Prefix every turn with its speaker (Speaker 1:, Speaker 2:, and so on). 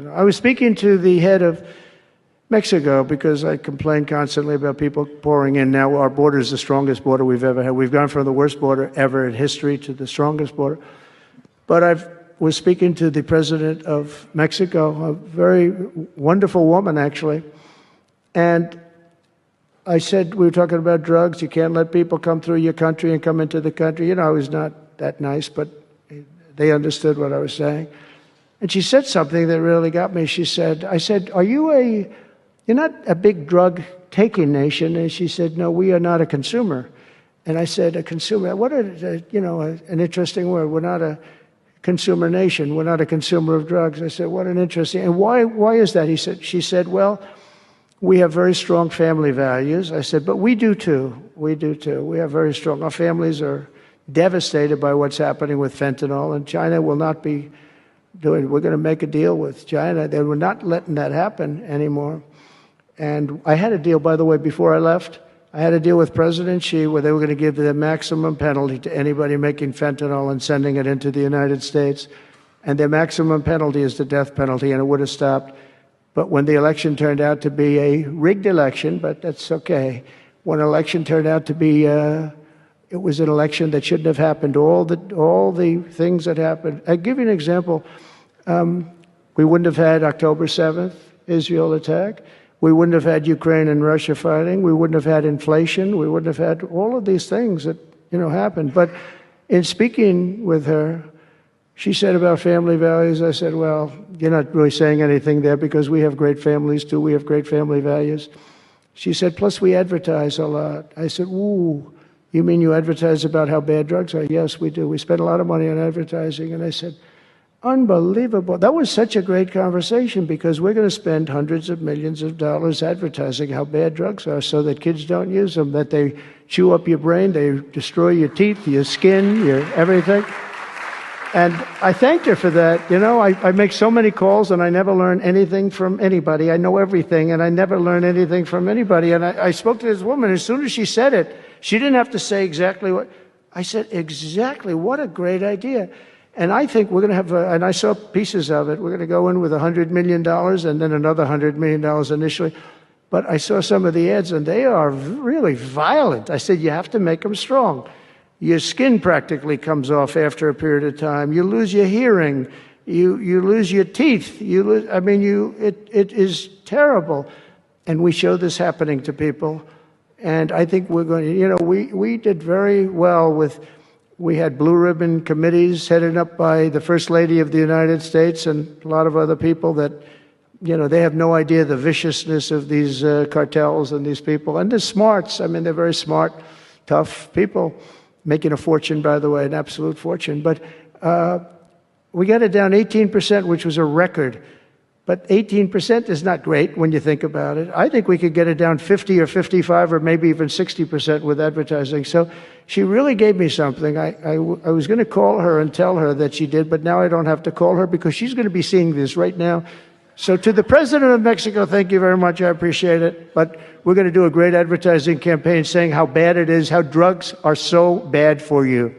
Speaker 1: drugs. I was speaking to the head of Mexico because I complain constantly about people pouring in. Now our border is the strongest border we've ever had. We've gone from the worst border ever in history to the strongest border. But I was speaking to the president of Mexico, a very wonderful woman, actually, and I said, we were talking about drugs. You can't let people come through your country and come into the country. I was not that nice, but they understood what I was saying. And she said something that really got me. I said, you're not a big drug-taking nation? And she said, no, we are not a consumer. And I said, a consumer, what an interesting word. We're not a consumer nation. We're not a consumer of drugs. I said, what an interesting, and why is that? She said, well, we have very strong family values. I said, but we do too. We do too. We have very strong, our families are devastated by what's happening with fentanyl, and China will not be we're going to make a deal with China. They were not letting that happen anymore. And I had a deal, by the way, before I left. I had a deal with President Xi where they were going to give the maximum penalty to anybody making fentanyl and sending it into the United States. And their maximum penalty is the death penalty, and it would have stopped. But when the election turned out to be a rigged election, but that's okay. When an election turned out to be, it was an election that shouldn't have happened. All the things that happened. I'll give you an example. We wouldn't have had October 7th, Israel attack. We wouldn't have had Ukraine and Russia fighting. We wouldn't have had inflation. We wouldn't have had all of these things that, happened. But in speaking with her, she said about family values, I said, well, you're not really saying anything there because we have great families too. We have great family values. She said, plus we advertise a lot. I said, ooh, you mean you advertise about how bad drugs are? Yes, we do. We spend a lot of money on advertising. And I said, unbelievable. That was such a great conversation because we're going to spend hundreds of millions of dollars advertising how bad drugs are so that kids don't use them, that they chew up your brain, they destroy your teeth, your skin, your everything. And I thanked her for that. I make so many calls and I never learn anything from anybody. I know everything and I never learn anything from anybody. And I spoke to this woman. As soon as she said it, she didn't have to say exactly what. I said, exactly. What a great idea. And I think we're going to have, and I saw pieces of it, we're going to go in with $100 million and then another $100 million initially. But I saw some of the ads and they are really violent. I said, you have to make them strong. Your skin practically comes off after a period of time. You lose your hearing. You lose your teeth. It is terrible. And we show this happening to people. And I think we're going to, we did very well we had blue ribbon committees headed up by the First Lady of the United States and a lot of other people that, they have no idea the viciousness of these cartels and these people. And they're smarts. They're very smart, tough people. Making a fortune, by the way, an absolute fortune. But we got it down 18%, which was a record. But 18% is not great when you think about it. I think we could get it down 50 or 55 or maybe even 60% with advertising. So she really gave me something. I was going to call her and tell her that she did, but now I don't have to call her because she's going to be seeing this right now. So to the President of Mexico, thank you very much. I appreciate it. But we're going to do a great advertising campaign saying how bad it is, how drugs are so bad for you.